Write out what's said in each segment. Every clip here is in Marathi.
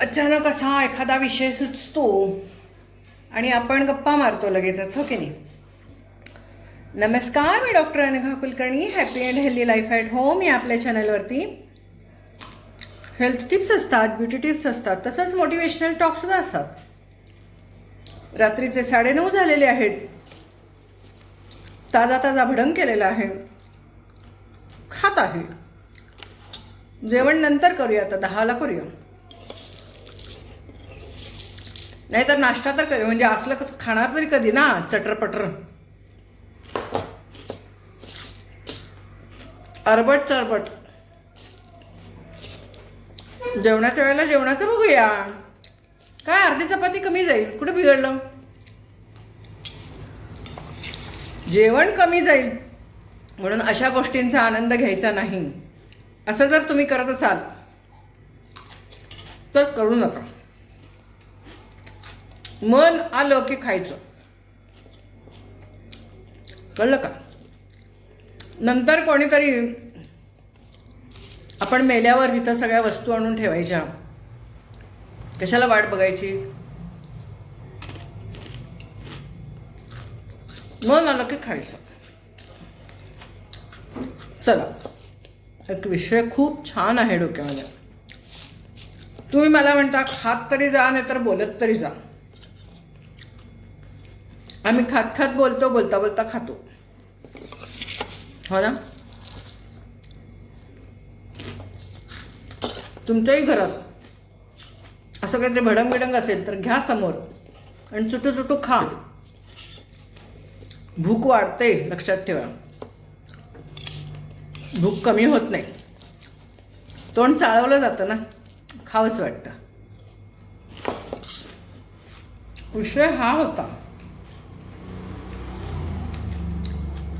अचानक असा एखादा विषय सुचतो आणि आपण गप्पा मारतो लगेचच, हो की नाही? नमस्कार, मी doctor Anagha Kulkarni. Happy and healthy life at home या आपल्या चॅनलवरती हेल्थ टिप्स असतात, ब्युटी टिप्स असतात, तसंच मोटिवेशनल टॉकसुद्धा असतात. रात्रीचे 9:30 झालेले आहेत. ताजा ताजा भडंग केलेला आहे, खात आहे. जेवण नंतर करूया, आता 10ला करूया, नाहीतर नाश्ता तर करूया. म्हणजे असलं कसं खाणार तरी कधी ना, चटरपटर अरबट चरबट. जेवणाच्या वेळेला जेवणाचं बघूया. काय अर्धी चपाती कमी जाईल, कुठे बिघडलं? जेवण कमी जाईल म्हणून अशा गोष्टींचा आनंद घ्यायचा नाही. असं जर तुम्ही करत असाल तर करू नका. मन आलं की खायचं, कळलं का? नंतर कोणीतरी आपण मेल्यावर तिथं सगळ्या वस्तू आणून ठेवायच्या, कशाला वाट बघायची? मन आलं की खायचं. चला, एक विषय खूप छान आहे डोक्यामध्ये. तुम्ही मला म्हणता खात तरी जा, नाही तर बोलत तरी जा. आम्ही खात खात बोलतो, बोलता बोलता खातो, हो ना? तुमच्याही घरात असं काहीतरी भडंग बिडंग असेल तर घ्या समोर आणि चुटू चुटू खा. भूक वाढते, लक्षात ठेवा. भूक कमी होत नाही, तोंड चाळवलं जातं ना, खावंच वाटतं. विषय हा होता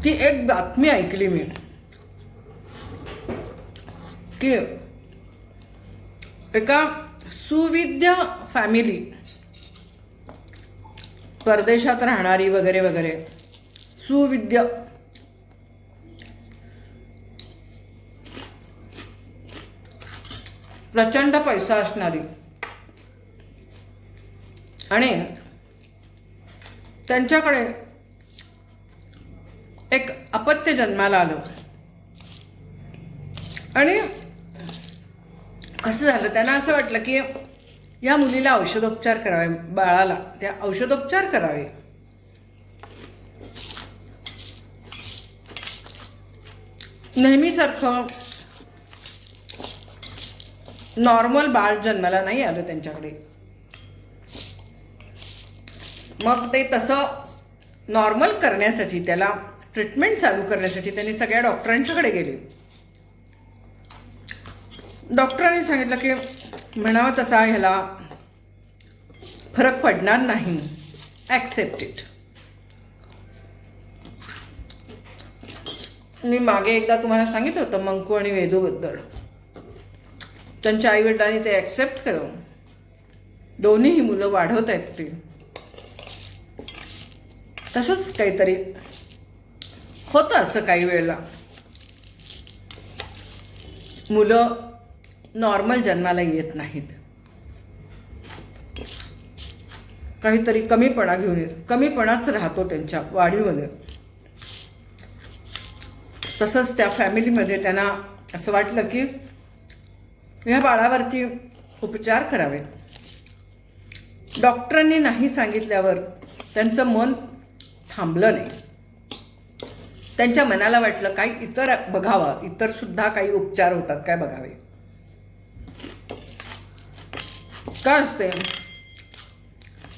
की एक बातमी ऐकली मी की एका सुविद्य फॅमिली, परदेशात राहणारी वगैरे वगैरे, सुविद्य, प्रचंड पैसा असणारी, आणि त्यांच्याकडे एक अपत्य जन्माला आलं. आणि कसं झालं, त्यांना असं वाटलं की या मुलीला औषधोपचार करावे, बाळाला त्या औषधोपचार करावे. नेहमीसारखं नॉर्मल बाळ जन्माला नाही आलं त्यांच्याकडे. मग ते तसं नॉर्मल करण्यासाठी, त्याला ट्रीटमेंट चालू करण्यासाठी त्यांनी सगळ्या डॉक्टरांच्याकडे गेले. डॉक्टरांनी सांगितलं की म्हणावं तसा ह्याला फरक पडणार नाही, ॲक्सेप्ट इट. मी मागे एकदा तुम्हाला सांगितलं होतं मंकू आणि वेदूबद्दल. त्यांच्या आईवडिलांनी ते ॲक्सेप्ट केलं. दोन्हीही मुलं वाढवत आहेत ते. तसंच काहीतरी होतं असं काही वेळेला. मुलं नॉर्मल जन्माला येत नाहीत, काहीतरी कमीपणा घेऊन येत, कमीपणाच राहतो त्यांच्या वाढीमध्ये. तसंच त्या फॅमिलीमध्ये त्यांना असं वाटलं की ह्या बाळावरती उपचार करावेत. डॉक्टरांनी नाही सांगितल्यावर त्यांचं मन थांबलं नाही. त्यांच्या मनाला वाटलं काही इतर बघावं, इतर सुद्धा काही उपचार होतात काय बघावे. काय असते,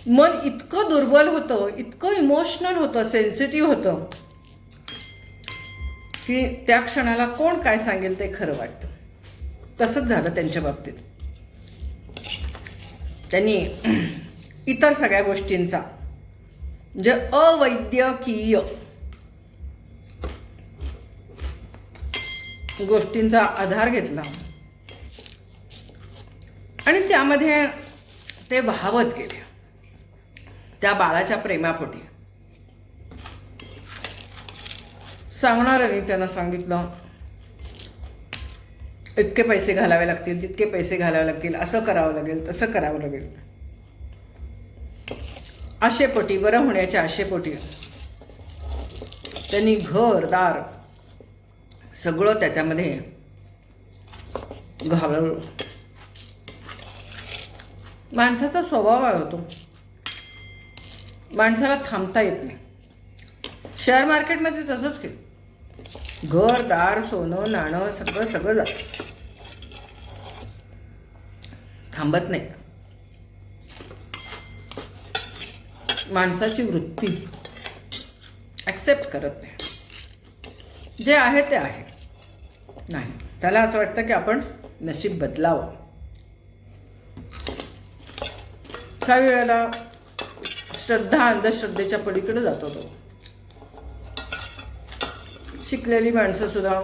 मन इतकं दुर्बल होतं, इतकं इमोशनल होतं, सेन्सिटिव्ह होतं की त्या क्षणाला कोण काय सांगेल ते खरं वाटतं. तसंच झालं त्यांच्या बाबतीत. त्यांनी इतर सगळ्या गोष्टींचा, म्हणजे अवैद्यकीय गोष्टींचा आधार घेतला आणि त्यामध्ये ते वाहवत गेले त्या बाळाच्या प्रेमापोटी. सांगणाऱ्यांनी त्यांना सांगितलं इतके पैसे घालावे लागतील, तितके पैसे घालावे लागतील, असं करावं लागेल, तसं करावं लागेल. आशेपोटी, बरं होण्याच्या आशेपोटी त्यांनी घरदार सगळं त्याच्यामध्ये घालवलं. माणसाचा स्वभाव काय होतो, माणसाला थांबता येत नाही. शेअर मार्केटमध्ये तसंच केलं, घरदार सोनं नाणं सगळं सगळं जातं, थांबत नाही. माणसाची वृत्ती ॲक्सेप्ट करत नाही. जे आहे ते आहे, नाही त्याला असं वाटतं की आपण नशीब बदलावं. काही वेळेला श्रद्धा अंधश्रद्धेच्या पलीकडे जातो तो. शिकलेली माणसं सुद्धा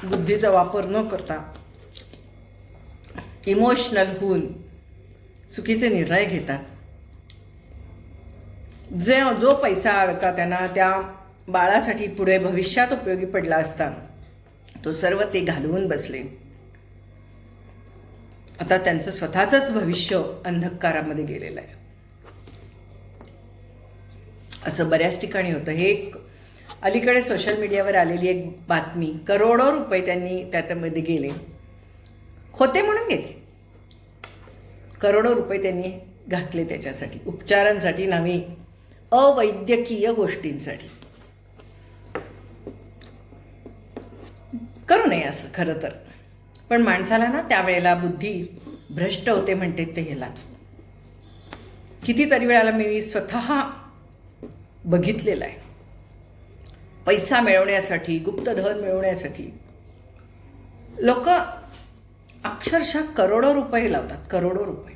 बुद्धीचा वापर न करता इमोशनल होऊन चुकीचे निर्णय घेतात. जो पैसा अडका त्यांना त्या बाळासाठी पुढे भविष्यात उपयोगी पडला असता, तो सर्व ते घालवून बसले. आता त्यांचं स्वतःचंच भविष्य अंधकारामध्ये गेलेलं आहे. असं बऱ्याच ठिकाणी होतं. हे एक अलीकडे सोशल मीडियावर आलेली एक बातमी. करोडो रुपये त्यांनी त्यामध्ये गेले होते म्हणून गेले. करोडो रुपये त्यांनी घातले त्याच्यासाठी, उपचारांसाठी, नवी अवैद्यकीय गोष्टींसाठी. करू नये असं खरं तर, पण माणसाला ना त्यावेळेला बुद्धी भ्रष्ट होते म्हणते ते ह्यालाच. कितीतरी वेळाला मी स्वतः बघितलेलं आहे. पैसा मिळवण्यासाठी, गुप्तधन मिळवण्यासाठी लोक अक्षरशः करोडो रुपये लावतात. करोडो रुपये.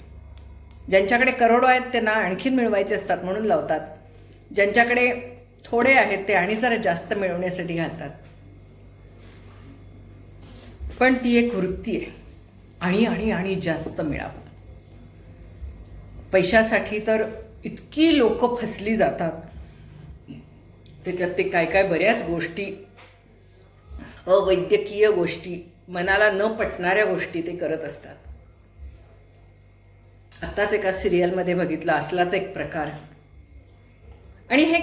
ज्यांच्याकडे करोडो आहेत त्यांना आणखीन मिळवायचे असतात म्हणून लावतात. ज्यांच्याकडे थोडे आहेत ते आणि जरा जास्त मिळवण्यासाठी घालतात. पण ती एक वृत्ती आहे, आणि आणि आणि जास्त मिळावं. पैशासाठी तर इतकी लोक फसली जातात. त्याच्यात ते काय काय बऱ्याच गोष्टी, अवैद्यकीय गोष्टी, मनाला न पटणाऱ्या गोष्टी ते करत असतात. आत्ताच एका सिरियलमध्ये बघितलं असलाच एक प्रकार. आणि हे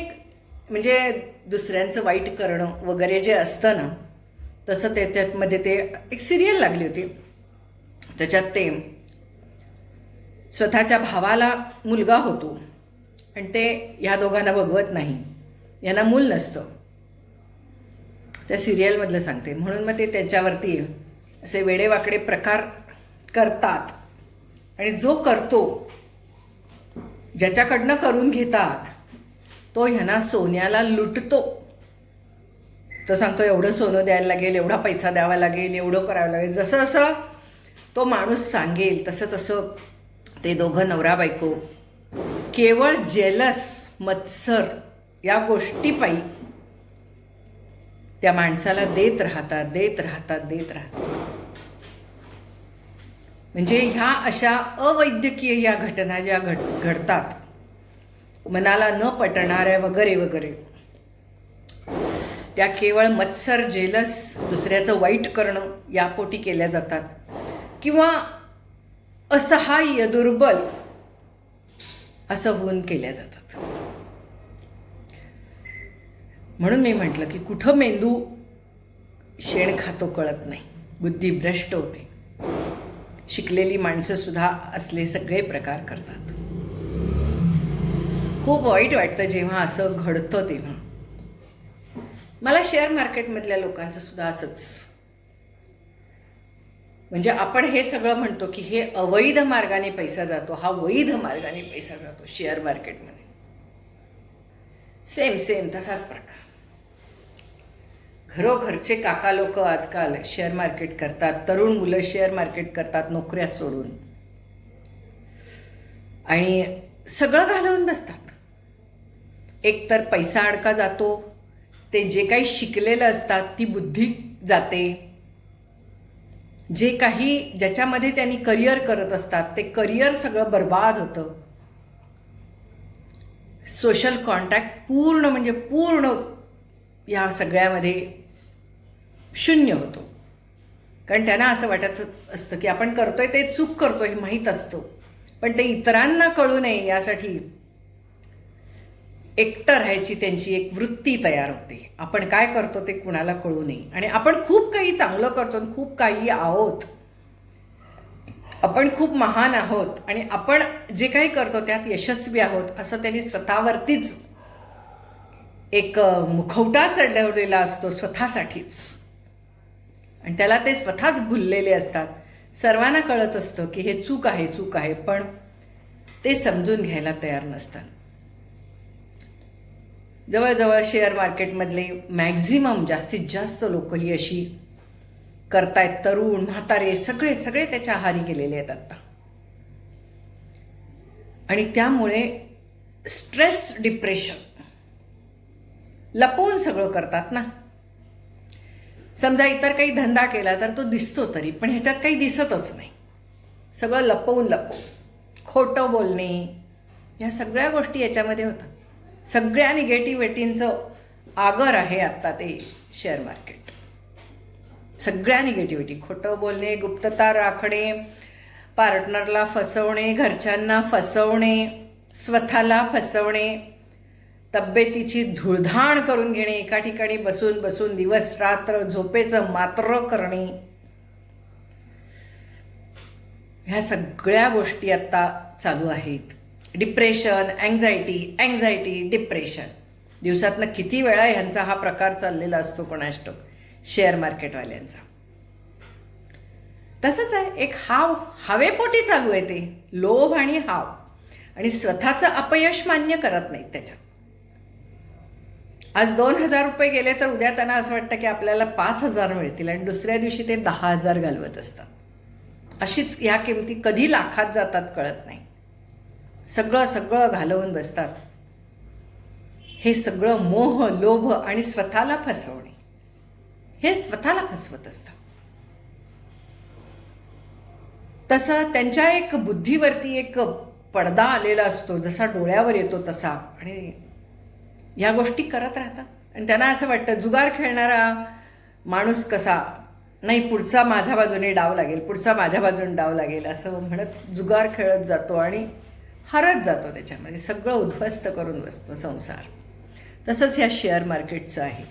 म्हणजे दुसऱ्यांचं वाईट करणं वगैरे जे असतं ना, तसं त्याच्यामध्ये ते एक सिरियल लागली होती. त्याच्यात ते स्वतःच्या भावाला मुलगा होतो आणि ते ह्या दोघांना बघवत नाही, यांना मूल नसतं. त्या सिरियलमधलं सांगते. म्हणून मग ते त्यांच्यावरती असे वेडेवाकडे प्रकार करतात. आणि जो करतो, ज्याच्याकडनं करून घेतात, तो ह्यांना सोन्याला लुटतो. तो सांगतो एवढं सोनं द्यायला लागेल, एवढा पैसा द्यावा लागेल, एवढं करावं लागेल. जसं जसं तो माणूस सांगेल तसं तसं ते दोघं नवरा बायको केवळ जेलस, मत्सर या गोष्टीपायी त्या माणसाला देत राहतात. म्हणजे ह्या अशा अवैद्यकीय या घटना ज्या घडतात, मनाला न पटणाऱ्या वगैरे वगैरे, त्या केवळ मत्सर, जेलस, दुसऱ्याचं वाईट करणं यापोटी केल्या जातात. किंवा असहाय्य, दुर्बल असं होऊन केल्या जातात. म्हणून मी म्हटलं की कुठं मेंदू शेण खातो कळत नाही, बुद्धी भ्रष्ट होते. शिकलेली माणसं सुद्धा असले सगळे प्रकार करतात. खूप वाईट वाटतं जेव्हा असं घडतं. तेव्हा मला शेअर मार्केटमधल्या लोकांचं सुद्धा असंच, म्हणजे आपण हे सगळं म्हणतो की हे अवैध मार्गाने पैसा जातो, हा वैध मार्गाने पैसा जातो शेअर मार्केटमध्ये. सेम तसाच प्रकार. घरोघरचे काका लोक आजकाल शेअर मार्केट करतात. तरुण मुलं शेअर मार्केट करतात नोकऱ्या सोडून, आणि सगळं घालवून बसतात. एक तर पैसा अडका जातो, ते जे काही शिकलेलं असतात ती बुद्धी जाते, जे काही ज्याच्यामध्ये त्यांनी करिअर करत असतात ते करिअर सगळं बर्बाद होतं. सोशल कॉन्टॅक्ट पूर्ण म्हणजे पूर्ण या सगळ्यामध्ये शून्य होतो. कारण त्यांना असं वाटत असतं की आपण करतोय ते चूक करतोय हे माहीत असतं, पण ते इतरांना कळू नये यासाठी एकटं राहायची त्यांची एक वृत्ती तयार होते. आपण काय करतो ते कुणाला कळू नये. आणि आपण खूप काही चांगलं करतो, खूप काही आहोत, आपण खूप महान आहोत आणि आपण जे काही करतो त्यात यशस्वी आहोत असं त्यांनी स्वतःवरतीच एक मुखवटा चढवलेला असतो स्वतःसाठीच, आणि त्याला ते स्वतःच भुललेले असतात. सर्वांना कळत असतं की हे चूक आहे, चूक आहे, पण ते समजून घ्यायला तयार नसतात. जवळजवळ शेअर मार्केटमधले मॅक्झिमम जास्तीत जास्त लोक ही अशी करतायत. तरुण म्हातारे सगळे सगळे त्याच्या आहारी गेलेले आहेत आता. आणि त्यामुळे स्ट्रेस, डिप्रेशन, लपवून सगळं करतात ना. समजा इतर काही धंदा केला तर तो दिसतो तरी, पण ह्याच्यात काही दिसतच नाही. सगळं लपवून खोटं बोलणे, ह्या सगळ्या गोष्टी याच्यामध्ये होतात. सगळ्या निगेटिव्हिटींचं आगर आहे आत्ता ते शेअर मार्केट. सगळ्या निगेटिव्हिटी, खोटं बोलणे, गुप्तता राखणे, पार्टनरला फसवणे, घरच्यांना फसवणे, स्वतःला फसवणे, तब्येतीची धुळधाण करून घेणे, एका ठिकाणी बसून बसून दिवस रात्र झोपेचं मात्र करणे, ह्या सगळ्या गोष्टी आत्ता चालू आहेत. डिप्रेशन, अँझायटी, डिप्रेशन, दिवसातनं किती वेळा ह्यांचा हा प्रकार चाललेला असतो कोणास ठाऊक, शेअर मार्केटवाल्यांचा. तसंच आहे, एक हवेपोटी चालू आहे ते लोभ आणि हाव, आणि स्वतःचं अपयश मान्य करत नाहीत त्याच्यात. आज 2,000 रुपये गेले तर उद्या त्यांना असं वाटतं की आपल्याला 5,000 मिळतील, आणि दुसऱ्या दिवशी ते 10,000 घालवत असतात. अशीच ह्या किमती कधी लाखात जातात कळत नाही. सगळं सगळं घालवून बसतात. हे सगळं मोह, लोभ आणि स्वतःला फसवणे, हे स्वतःला फसवत असतात. तसं त्यांच्या एक बुद्धीवरती एक पडदा आलेला असतो, जसा डोळ्यावर येतो तसा, आणि ह्या गोष्टी करत राहतात. आणि त्यांना असं वाटतं जुगार खेळणारा माणूस कसा, नाही पुढचा माझ्या बाजूने डाव लागेल, पुढचा माझ्या बाजूने डाव लागेल, असं म्हणत जुगार खेळत जातो आणि हरत जातो. त्याच्यामध्ये सगळं उद्ध्वस्त करून बसतो संसार. तसंच ह्या शेअर मार्केटचं आहे.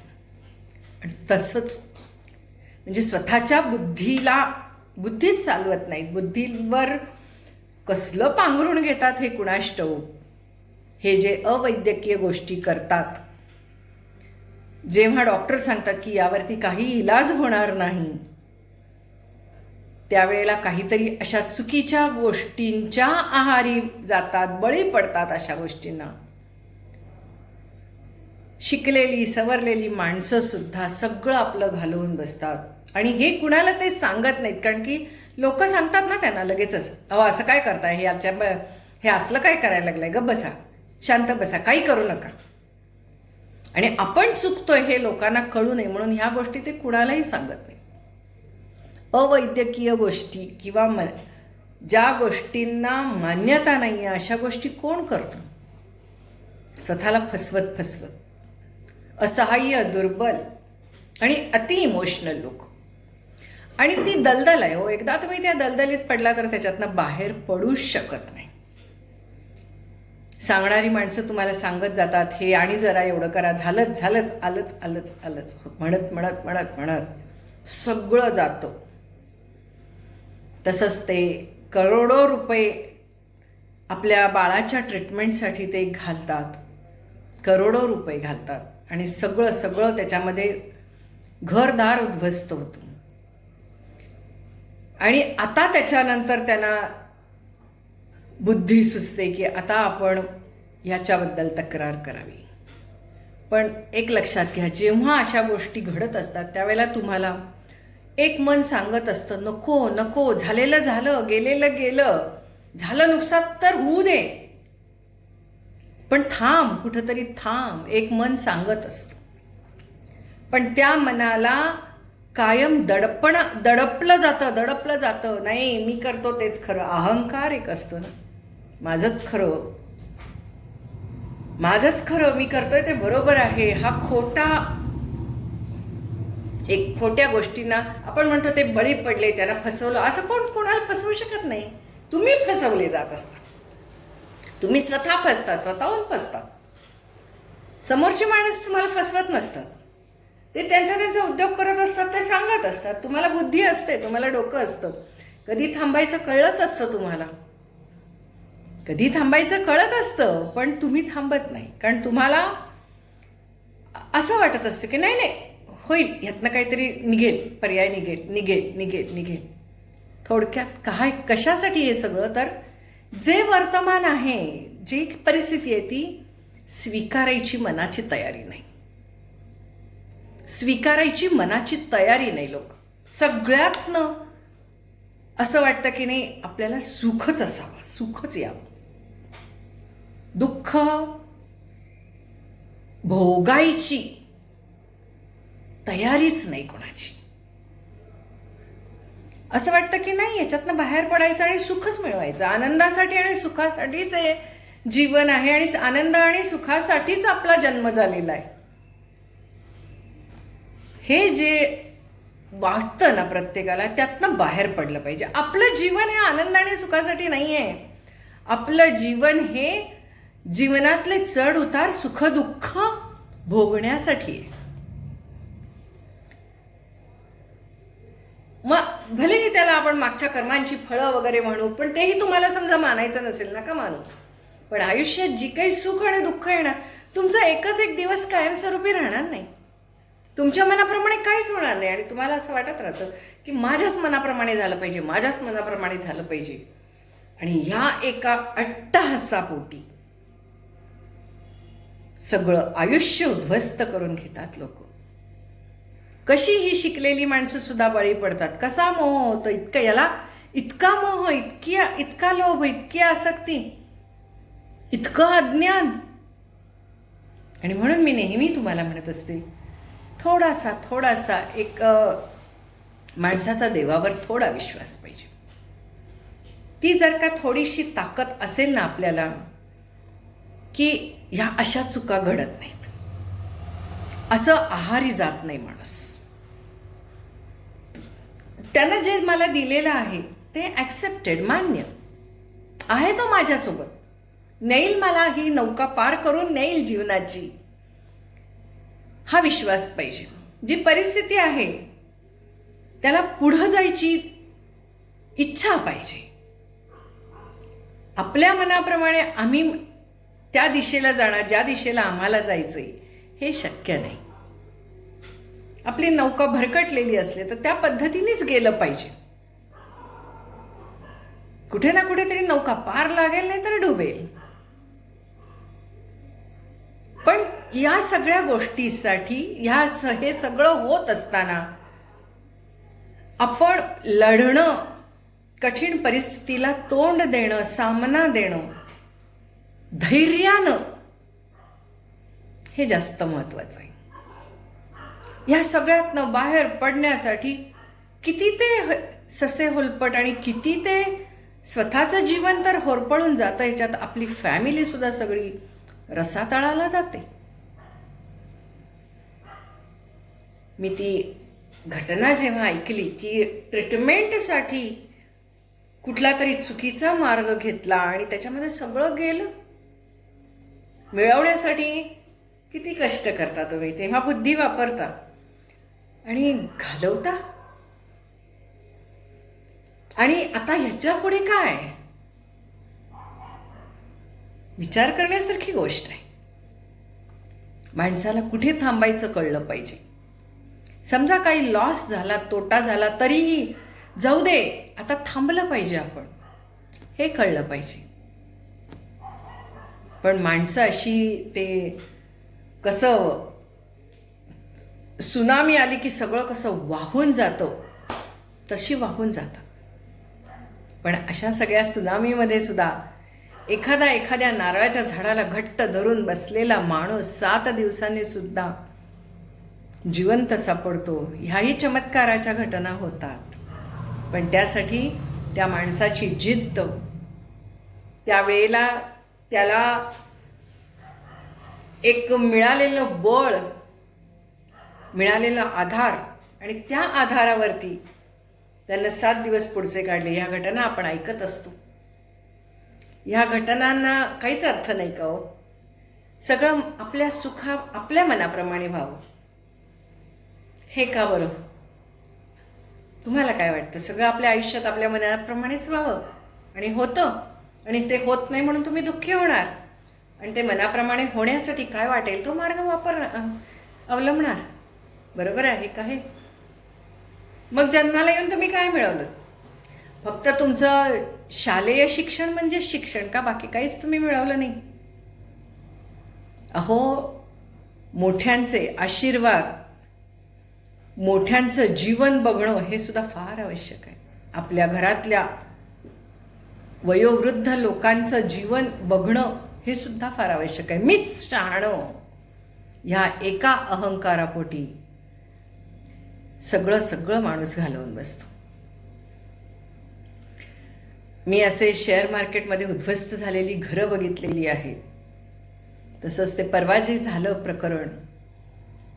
आणि तसंच म्हणजे स्वतःच्या बुद्धीच चालवत नाहीत. बुद्धीवर कसलं पांघरून घेतात हे कुणास ठाऊक. हे जे अवैद्यकीय गोष्टी करतात, जेव्हा डॉक्टर सांगतात की यावरती काही इलाज होणार नाही, त्यावेळेला काहीतरी अशा चुकीच्या गोष्टींच्या आहारी जातात, बळी पडतात अशा गोष्टींना. शिकलेली सवरलेली माणसं सुद्धा सगळं आपलं घालवून बसतात, आणि हे कुणाला ते सांगत नाहीत. कारण की लोक सांगतात ना त्यांना लगेचच, अहो असं काय करताय, हे असलं काय करायला लागलंय, गप्प बसा, शांत बसा, काही करू नका. आणि आपण चुकतोय हे लोकांना कळू नये म्हणून ह्या गोष्टी ते कुणालाही सांगत नाही. अवैद्यकीय गोष्टी किंवा ज्या गोष्टींना मान्यता नाही आहे अशा गोष्टी कोण करतं? स्वतःला फसवत असहाय्य, दुर्बल आणि अति इमोशनल लोक. आणि ती दलदल आहे हो, एकदा तुम्ही त्या दलदलीत पडला तर त्याच्यातनं बाहेर पडूच शकत नाही. सांगणारी माणसं तुम्हाला सांगत जातात, हे आणि जरा एवढं करा, झालंच आलंच म्हणत सगळं जातं. तसंच ते करोडो रुपये आपल्या बाळाच्या ट्रीटमेंटसाठी ते घालतात, करोडो रुपये घालतात, आणि सगळं त्याच्यामध्ये घरदार उद्ध्वस्त होतं. आणि आता त्याच्यानंतर त्यांना बुद्धी सुचते की आता आपण ह्याच्याबद्दल तक्रार करावी. पण एक लक्षात घ्या, जेव्हा अशा गोष्टी घडत असतात त्यावेळेला तुम्हाला एक मन सांगत असतं, नको, झालेलं झालं, गेलेलं गेलं, झालं नुकसान तर होऊ दे, पण थांब, कुठंतरी थांब, एक मन सांगत असतं. पण त्या मनाला कायम दडपलं जातं. नाही, मी करतो तेच खरं. अहंकार एक असतो ना, माझंच खरं, मी करतोय ते बरोबर आहे, हा खोटा, एक खोट्या गोष्टींना आपण म्हणतो ते बळी पडले, त्यांना फसवलं, असं कोणाला फसवू शकत नाही. तुम्ही फसवले जात असता, तुम्ही स्वतः फसता, स्वतःहून फसता. समोरची माणूस तुम्हाला फसवत नसतात, ते त्यांचा उद्योग करत असतात, ते सांगत असतात. तुम्हाला बुद्धी असते, तुम्हाला डोकं असतं, कधी थांबायचं कळत असतं तुम्हाला, कधी थांबायचं कळत असतं, पण तुम्ही थांबत नाही. कारण तुम्हाला असं वाटत असतं की नाही नाही होईल, ह्यातनं काहीतरी निघेल, पर्याय निघेल. थोडक्यात कशासाठी हे सगळं? तर जे वर्तमान आहे, जी परिस्थिती आहे, ती स्वीकारायची मनाची तयारी नाही. स्वीकारायची मनाची तयारी नाही. लोक सगळ्यातनं असं वाटतं की नाही आपल्याला सुखच असावं, सुखच यावं. दुःख भोगायची तयारीच नाही कोणाची. असं वाटतं की नाही याच्यातनं बाहेर पडायचं आणि सुखच मिळवायचं. आनंदासाठी आणि सुखासाठीच हे जीवन आहे आणि आनंद आणि सुखासाठीच आपला जन्म झालेला आहे. हे जे वाटतं ना प्रत्येकाला, त्यातनं बाहेर पडलं पाहिजे. आपलं जीवन हे आनंद आणि सुखासाठी नाही आहे. आपलं जीवन हे जीवनातले चढ उतार, सुख दुःख भोगण्यासाठी आहे. मग भलेही त्याला आपण मागच्या कर्मांची फळं वगैरे म्हणू, पण तेही तुम्हाला समजा मानायचं नसेल, नका मानू. पण आयुष्यात जी काही सुख आणि दुःख येणार, तुमचा एकच एक दिवस कायमस्वरूपी राहणार नाही. तुमच्या मनाप्रमाणे काहीच होणार नाही आणि तुम्हाला असं वाटत राहतं की माझ्याच मनाप्रमाणे झालं पाहिजे, माझ्याच मनाप्रमाणे झालं पाहिजे. आणि ह्या एका अट्टहासापोटी सगळं आयुष्य उद्ध्वस्त करून घेतात लोक. कशी ही शिकलेली माणसं सुद्धा बळी पडतात. कसा मोह होतो, इतका मोह, इतका लोभ, इतकी आसक्ती, इतकं अज्ञान. आणि म्हणून मी नेहमी तुम्हाला म्हणत असते, थोडासा एक माणसाचा देवावर थोडा विश्वास पाहिजे. ती जर का थोडीशी ताकद असेल ना आपल्याला, की ह्या अशा चुका घडत नाहीत, असं आहारी जात नाही माणूस. त्यानं जे मला दिलेलं आहे ते ॲक्सेप्टेड, मान्य आहे, तो माझ्यासोबत नेईल, मला ही नौका पार करून नेईल जीवनाची, हा विश्वास पाहिजे. जी परिस्थिती आहे त्याला पुढं जायची इच्छा पाहिजे. आपल्या मनाप्रमाणे आम्ही त्या दिशेला जाणार, ज्या दिशेला आम्हाला जायचंय, हे शक्य नाही. आपली नौका भरकटलेली असली तर त्या पद्धतीनेच गेलं पाहिजे. कुठे ना कुठेतरी नौका पार लागेल, नाही तर डुबेल. पण या सगळ्या गोष्टीसाठी हे सगळं होत असताना आपण लढणं, कठीण परिस्थितीला तोंड देणं, सामना देणं धैर्यानं, हे जास्त महत्वाचं आहे. या सगळ्यातनं बाहेर पडण्यासाठी किती ते ससे होलपट आणि किती ते स्वतःचं जीवन तर होरपळून जातं. ह्याच्यात आपली फॅमिली सुद्धा सगळी रसातळाला जाते. मी ती घटना जेव्हा ऐकली की ट्रीटमेंटसाठी कुठला तरी चुकीचा मार्ग घेतला आणि त्याच्यामध्ये सगळं गेलं, मिळवण्यासाठी किती कष्ट करता तुम्ही, तेव्हा बुद्धी वापरता आणि घालवता. आणि आता ह्याच्या पुढे काय? विचार करण्यासारखी गोष्ट आहे. माणसाला कुठे थांबायचं कळलं पाहिजे. समजा काही लॉस झाला, तोटा झाला, तरीही जाऊ दे, आता थांबलं पाहिजे आपण, हे कळलं पाहिजे. पण माणसं अशी, ते कसं सुनामी आली की सगळं कसं वाहून जातं, तशी वाहून जातात. पण अशा सगळ्या सुनामीमध्ये सुद्धा एखाद्या नारळाच्या झाडाला घट्ट धरून बसलेला माणूस 7 दिवसांनी सुद्धा जिवंत सापडतो. ह्याही चमत्काराच्या घटना होतात. पण त्यासाठी त्या माणसाची जिद्द, त्यावेळेला त्याला एक मिळालेलं बळ, मिळालेला आधार आणि त्या आधारावरती त्यांना 7 दिवस पुढचे काढले. ह्या घटना आपण ऐकत असतो. ह्या घटनांना काहीच अर्थ नाही का हो? सगळं आपल्या मनाप्रमाणे व्हावं, हे का बरं? तुम्हाला काय वाटतं? सगळं आपल्या आयुष्यात आपल्या मनाप्रमाणेच व्हावं आणि होतं, आणि ते होत नाही म्हणून तुम्ही दुःखी होणार, आणि ते मनाप्रमाणे होण्यासाठी काय वाटेल तो मार्ग अवलंबणार. बरोबर आहे का हे? मग जन्माला येऊन तुम्ही काय मिळवलं? फक्त तुमचं शालेय शिक्षण म्हणजे शिक्षण का? बाकी काहीच तुम्ही मिळवलं नाही. अहो, मोठ्यांचे आशीर्वाद, मोठ्यांचं जीवन बघणं हे सुद्धा फार आवश्यक आहे. आपल्या घरातल्या वयोवृद्ध लोकांचं जीवन बघणं हे सुद्धा फार आवश्यक आहे. मीच शहाणं, ह्या एका अहंकारापोटी सगळं माणूस घालवून बसतो. मी असे शेअर मार्केटमध्ये उद्ध्वस्त झालेली घरं बघितलेली आहे. तसंच ते परवा जे झालं प्रकरण,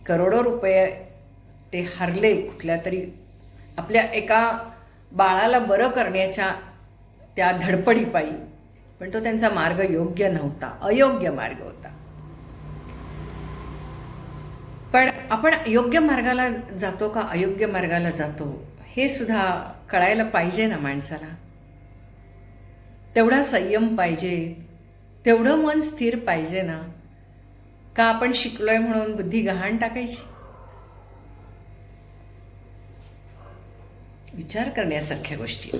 करोडो रुपये ते हरले कुठल्या तरी आपल्या एका बाळाला बरं करण्याच्या त्या धडपडीपायी. पण तो त्यांचा मार्ग योग्य नव्हता, अयोग्य मार्ग होता. पण आपण योग्य मार्गाला जातो का अयोग्य मार्गाला जातो हे सुद्धा कळायला पाहिजे ना माणसाला. तेवढा संयम पाहिजे, तेवढं मन स्थिर पाहिजे ना. का आपण शिकलोय म्हणून बुद्धी गहाण टाकायची? विचार करण्यासारख्या गोष्टी.